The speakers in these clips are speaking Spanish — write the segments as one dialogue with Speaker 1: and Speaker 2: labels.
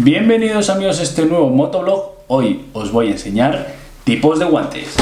Speaker 1: Bienvenidos amigos a este nuevo motovlog. Hoy os voy a enseñar tipos de guantes.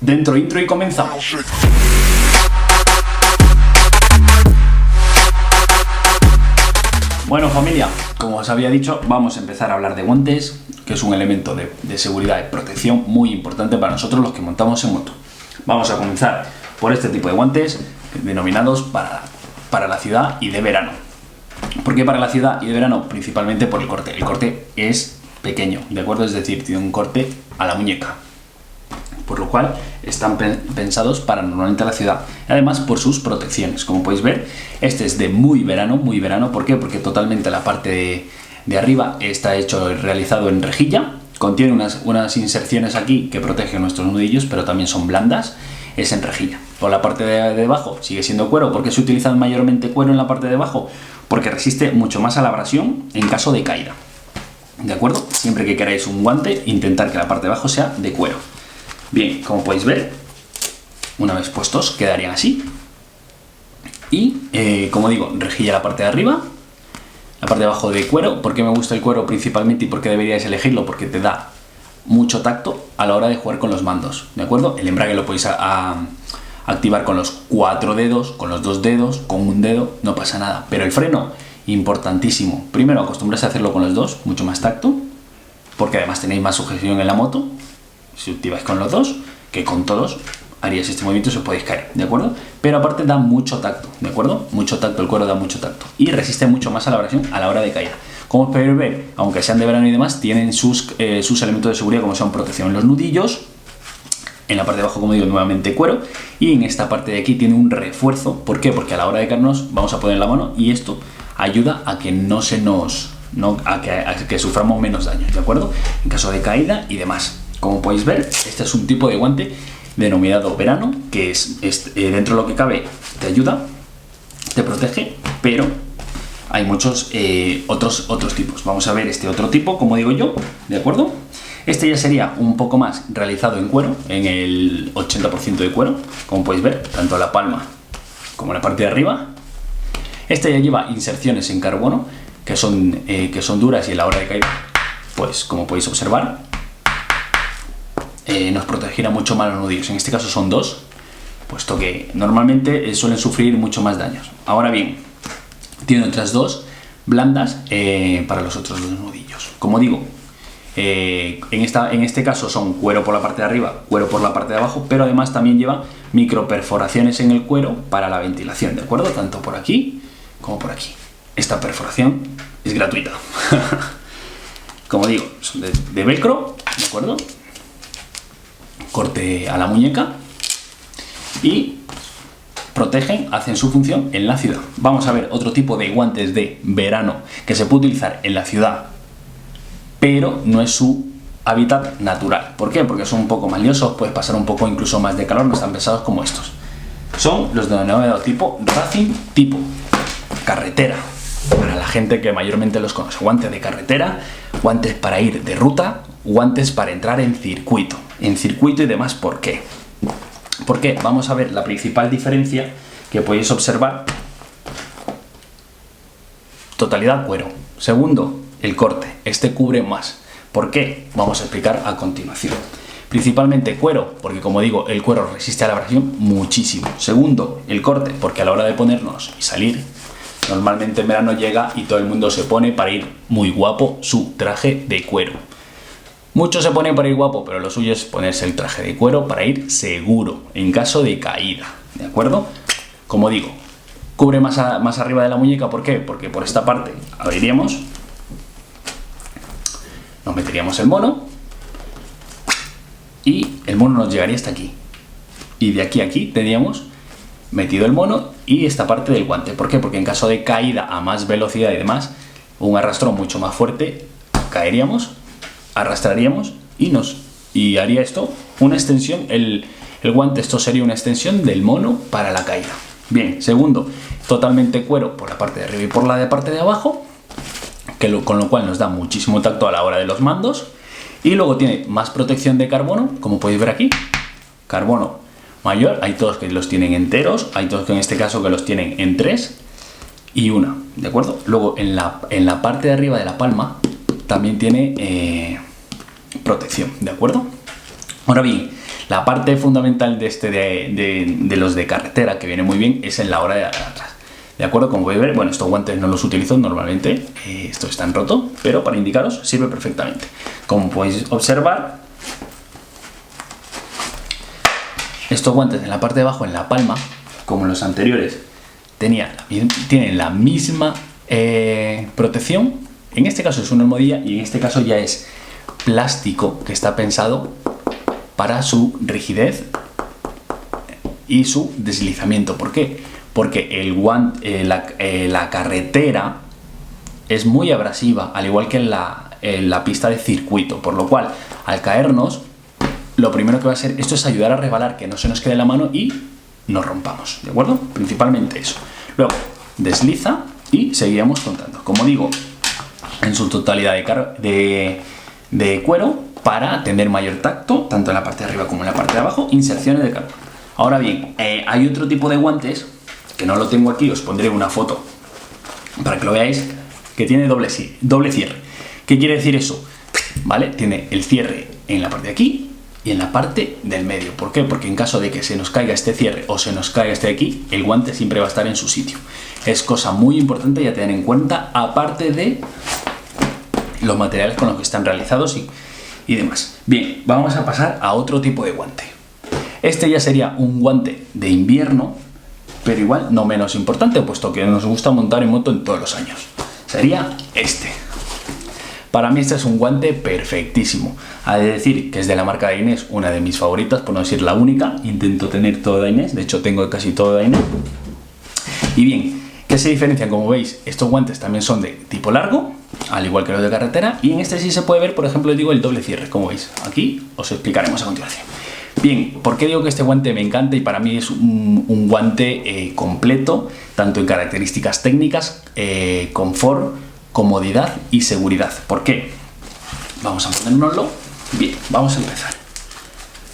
Speaker 1: Dentro intro y comenzamos. Bueno familia, como os había dicho, vamos a empezar a hablar de guantes, que es un elemento de seguridad y protección muy importante para nosotros los que montamos en moto. Vamos a comenzar por este tipo de guantes denominados para la ciudad y de verano. ¿Por qué para la ciudad y de verano? Principalmente por el corte. El corte es pequeño, ¿de acuerdo? Es decir, tiene un corte a la muñeca, por lo cual están pensados para normalmente la ciudad. Y además por sus protecciones, como podéis ver, este es de muy verano. ¿Por qué? Porque totalmente la parte de arriba está realizado en rejilla, contiene unas inserciones aquí que protegen nuestros nudillos, pero también son blandas, es en rejilla. Por la parte de debajo sigue siendo cuero. ¿Por qué se utiliza mayormente cuero en la parte de abajo? Porque resiste mucho más a la abrasión en caso de caída, ¿de acuerdo? Siempre que queráis un guante, intentar que la parte de abajo sea de cuero. Bien, como podéis ver, una vez puestos quedarían así. Y, como digo, rejilla la parte de arriba, la parte de abajo de cuero. ¿Por qué me gusta el cuero principalmente y por qué deberíais elegirlo? Porque te da mucho tacto a la hora de jugar con los mandos, ¿de acuerdo? El embrague lo podéis activar con los 4 dedos, con los 2 dedos, con un dedo, no pasa nada. Pero el freno, importantísimo. Primero, acostumbrarse a hacerlo con los dos, mucho más tacto, porque además tenéis más sujeción en la moto si activáis con los dos, que con todos haríais este movimiento y os podéis caer, ¿de acuerdo? Pero aparte da mucho tacto, ¿de acuerdo? Mucho tacto, el cuero da mucho tacto y resiste mucho más a la abrasión a la hora de caída. Como podéis ver, aunque sean de verano y demás, tienen sus elementos de seguridad, como son protección en los nudillos. En la parte de abajo, como digo, nuevamente cuero. Y en esta parte de aquí tiene un refuerzo. ¿Por qué? Porque a la hora de caernos vamos a poner la mano y esto ayuda a que a que suframos menos daños, ¿de acuerdo? En caso de caída y demás. Como podéis ver, este es un tipo de guante denominado verano, que es dentro de lo que cabe, te ayuda, te protege, pero hay muchos otros tipos. Vamos a ver este otro tipo, como digo yo, ¿de acuerdo? Este ya sería un poco más realizado en cuero, en el 80% de cuero, como podéis ver, tanto la palma como la parte de arriba. Este ya lleva inserciones en carbono, que son duras y a la hora de caer, pues como podéis observar, nos protegerá mucho más los nudillos. En este caso son 2, puesto que normalmente suelen sufrir mucho más daños. Ahora bien, tiene otras 2 blandas para los otros 2 nudillos. Como digo, en este caso son cuero por la parte de arriba, cuero por la parte de abajo, pero además también lleva microperforaciones en el cuero para la ventilación, ¿de acuerdo? Tanto por aquí como por aquí. Esta perforación es gratuita. Como digo, son de velcro, ¿de acuerdo? Corte a la muñeca y protegen, hacen su función en la ciudad. Vamos a ver otro tipo de guantes de verano que se puede utilizar en la ciudad, pero no es su hábitat natural. ¿Por qué? Porque son un poco más liosos, puedes pasar un poco incluso más de calor, no están pesados como estos. Son los denominados tipo racing, tipo carretera, para la gente que mayormente los conoce. Guantes de carretera, guantes para ir de ruta, guantes para entrar en circuito y demás. ¿Por qué? Porque vamos a ver la principal diferencia que podéis observar. Totalidad cuero. Segundo, el corte. Este cubre más. ¿Por qué? Vamos a explicar a continuación. Principalmente cuero, porque como digo, el cuero resiste a la abrasión muchísimo. Segundo, el corte, porque a la hora de ponernos y salir, normalmente en verano llega y todo el mundo se pone para ir muy guapo su traje de cuero. Muchos se ponen para ir guapo, pero lo suyo es ponerse el traje de cuero para ir seguro en caso de caída, ¿de acuerdo? Como digo, cubre más arriba de la muñeca. ¿Por qué? Porque por esta parte abriríamos, nos meteríamos el mono y el mono nos llegaría hasta aquí. Y de aquí a aquí tendríamos metido el mono y esta parte del guante. ¿Por qué? Porque en caso de caída a más velocidad y demás, un arrastrón mucho más fuerte, caeríamos, arrastraríamos y haría esto una extensión. El guante, esto sería una extensión del mono para la caída. Bien, segundo, totalmente cuero por la parte de arriba y por la parte de abajo, con lo cual nos da muchísimo tacto a la hora de los mandos. Y luego tiene más protección de carbono, como podéis ver aquí, carbono mayor. Hay todos que los tienen enteros, hay todos que en este caso que los tienen en 3. y una, ¿de acuerdo? Luego en la parte de arriba de la palma también tiene protección, ¿de acuerdo? Ahora bien, la parte fundamental de los de carretera, que viene muy bien, es en la hora de atrás. ¿De acuerdo? Como podéis ver, bueno, estos guantes no los utilizo normalmente, estos están rotos, pero para indicaros sirve perfectamente. Como podéis observar, estos guantes en la parte de abajo, en la palma, como los anteriores, tienen la misma protección. En este caso es una almohadilla y en este caso ya es plástico que está pensado para su rigidez y su deslizamiento. ¿Por qué? Porque la carretera es muy abrasiva, al igual que en la pista de circuito, por lo cual al caernos, lo primero que va a hacer esto es ayudar a resbalar, que no se nos quede la mano y nos rompamos, ¿de acuerdo? Principalmente eso. Luego desliza y seguiremos contando. Como digo, en su totalidad de cuero, para tener mayor tacto, tanto en la parte de arriba como en la parte de abajo, inserciones de calor. Ahora bien, hay otro tipo de guantes, que no lo tengo aquí, os pondré una foto para que lo veáis, que tiene doble cierre. ¿Qué quiere decir eso? ¿Vale? Tiene el cierre en la parte de aquí y en la parte del medio. ¿Por qué? Porque en caso de que se nos caiga este cierre o se nos caiga este de aquí, el guante siempre va a estar en su sitio. Es cosa muy importante ya tener en cuenta, aparte de los materiales con los que están realizados y demás. Bien, vamos a pasar a otro tipo de guante. Este ya sería un guante de invierno, pero igual no menos importante, puesto que nos gusta montar en moto en todos los años. Sería este. Para mí este es un guante perfectísimo. Ha de decir que es de la marca Dainese, una de mis favoritas, por no decir la única. Intento tener todo Dainese, de hecho tengo casi todo Dainese. Y bien, ¿qué se diferencian? Como veis, estos guantes también son de tipo largo, al igual que los de carretera, y en este sí se puede ver, por ejemplo, digo el doble cierre, como veis. Aquí os explicaremos a continuación. Bien, ¿por qué digo que este guante me encanta y para mí es un guante completo, tanto en características técnicas, confort, comodidad y seguridad? ¿Por qué? Vamos a ponérnoslo. Bien, vamos a empezar.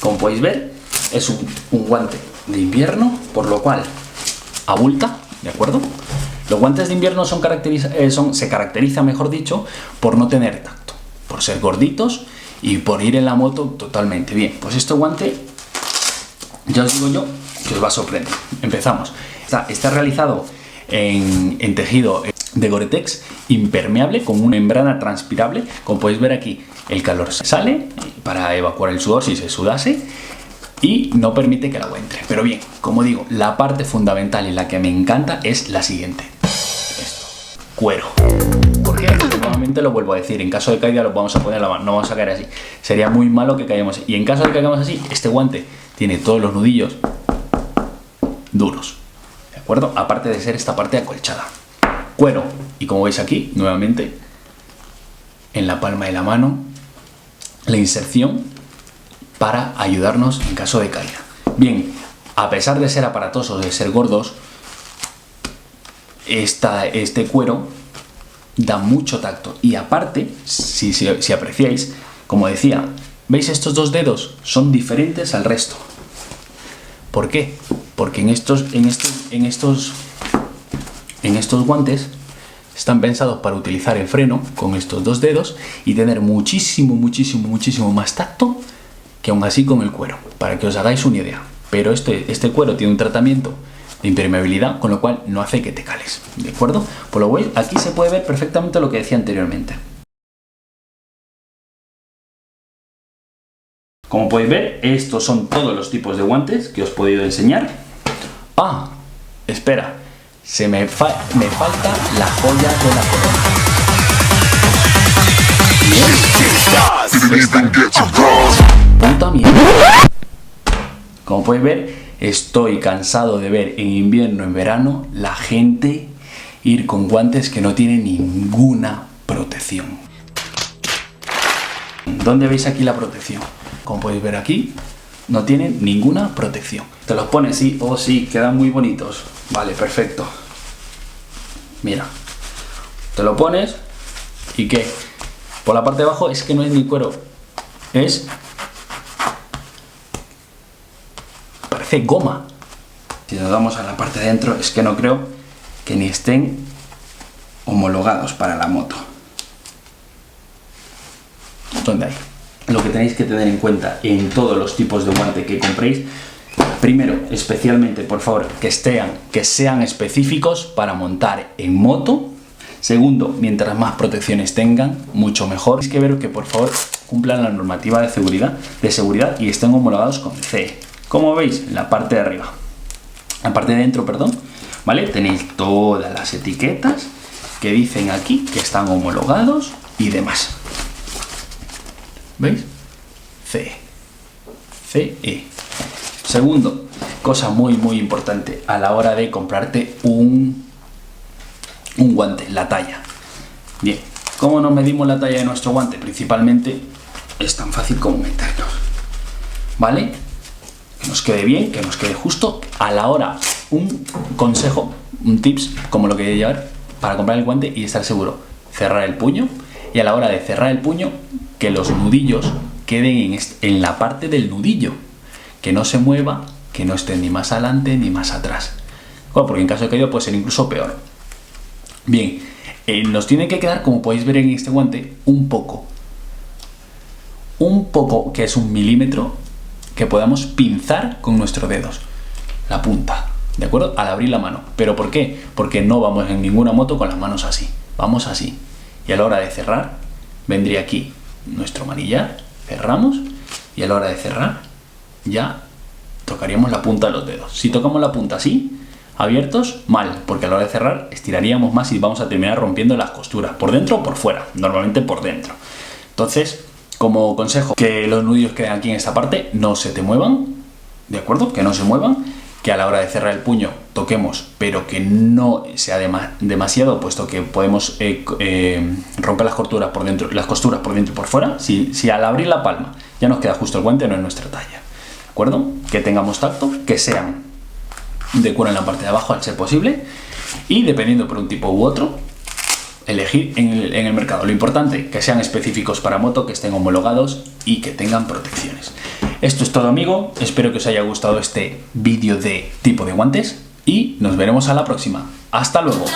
Speaker 1: Como podéis ver, es un guante de invierno, por lo cual abulta, ¿de acuerdo? Los guantes de invierno se caracterizan, mejor dicho, por no tener tacto, por ser gorditos y por ir en la moto totalmente. Bien, pues este guante, ya os digo yo, que os va a sorprender. Empezamos. Está realizado en tejido de Gore-Tex impermeable con una membrana transpirable. Como podéis ver aquí, el calor sale para evacuar el sudor si se sudase y no permite que el agua entre. Pero bien, como digo, la parte fundamental y la que me encanta es la siguiente. Esto, cuero. ¿Por qué? Porque nuevamente lo vuelvo a decir, en caso de caída lo vamos a poner la mano, no vamos a caer así. Sería muy malo que caigamos así. Y en caso de que caigamos así, este guante tiene todos los nudillos duros, ¿de acuerdo? Aparte de ser esta parte acolchada. Cuero. Y como veis aquí, nuevamente, en la palma de la mano, la inserción para ayudarnos en caso de caída. Bien, a pesar de ser aparatosos, de ser gordos, este cuero da mucho tacto. Y aparte, si apreciáis, como decía, ¿veis estos dos dedos? Son diferentes al resto. ¿Por qué? Porque en estos guantes están pensados para utilizar el freno con estos dos dedos y tener muchísimo más tacto que aún así con el cuero, para que os hagáis una idea. Pero este cuero tiene un tratamiento de impermeabilidad, con lo cual no hace que te cales, ¿de acuerdo? Por lo cual aquí se puede ver perfectamente lo que decía anteriormente. Como podéis ver, estos son todos los tipos de guantes que os he podido enseñar. Ah, espera, me falta la joya de la corona. Puta mierda. Como podéis ver, estoy cansado de ver en invierno, en verano, la gente ir con guantes que no tienen ninguna protección. ¿Dónde veis aquí la protección? Como podéis ver aquí, no tienen ninguna protección. Te los pones, sí, oh sí, quedan muy bonitos. Vale, perfecto. Mira, te lo pones y ¿qué? Por la parte de abajo es que no es ni cuero, parece goma. Si nos vamos a la parte de dentro, es que no creo que ni estén homologados para la moto. ¿Dónde hay? Lo que tenéis que tener en cuenta en todos los tipos de guante que compréis, primero, especialmente, por favor, que sean específicos para montar en moto. Segundo, mientras más protecciones tengan, mucho mejor. Tenéis que ver que, por favor, cumplan la normativa de seguridad y estén homologados con CE. Como veis, en la parte de arriba, la parte de dentro, perdón, ¿vale? Tenéis todas las etiquetas que dicen aquí que están homologados y demás. ¿Veis? CE. Segundo, cosa muy importante a la hora de comprarte un guante, la talla. Bien, ¿cómo nos medimos la talla de nuestro guante? Principalmente es tan fácil como meternos, ¿vale? Que nos quede bien, que nos quede justo. A la hora, un consejo, un tips, como lo que llevar para comprar el guante y estar seguro: cerrar el puño, y a la hora de cerrar el puño, que los nudillos queden en la parte del nudillo, que no se mueva, que no estén ni más adelante ni más atrás. Bueno, porque en caso de caída puede ser incluso peor. Bien, nos tiene que quedar, como podéis ver en este guante, un poco, que es 1 milímetro, que podamos pinzar con nuestros dedos, la punta, ¿de acuerdo? Al abrir la mano. ¿Pero por qué? Porque no vamos en ninguna moto con las manos así, vamos así. Y a la hora de cerrar, vendría aquí nuestro manillar, cerramos, y a la hora de cerrar, ya tocaríamos la punta de los dedos. Si tocamos la punta así, abiertos, mal, porque a la hora de cerrar estiraríamos más y vamos a terminar rompiendo las costuras, por dentro o por fuera, normalmente por dentro. Entonces, como consejo, que los nudillos queden aquí en esta parte, no se te muevan, ¿de acuerdo? Que no se muevan, que a la hora de cerrar el puño toquemos, pero que no sea demasiado, puesto que podemos romper las costuras por dentro y por fuera. Si al abrir la palma ya nos queda justo el guante, no es nuestra talla, ¿de acuerdo? Que tengamos tacto, que sean de cuero en la parte de abajo al ser posible, y dependiendo por un tipo u otro, elegir en el mercado. Lo importante, que sean específicos para moto, que estén homologados y que tengan protecciones. Esto es todo, amigo. Espero que os haya gustado este vídeo de tipo de guantes y nos veremos a la próxima. ¡Hasta luego!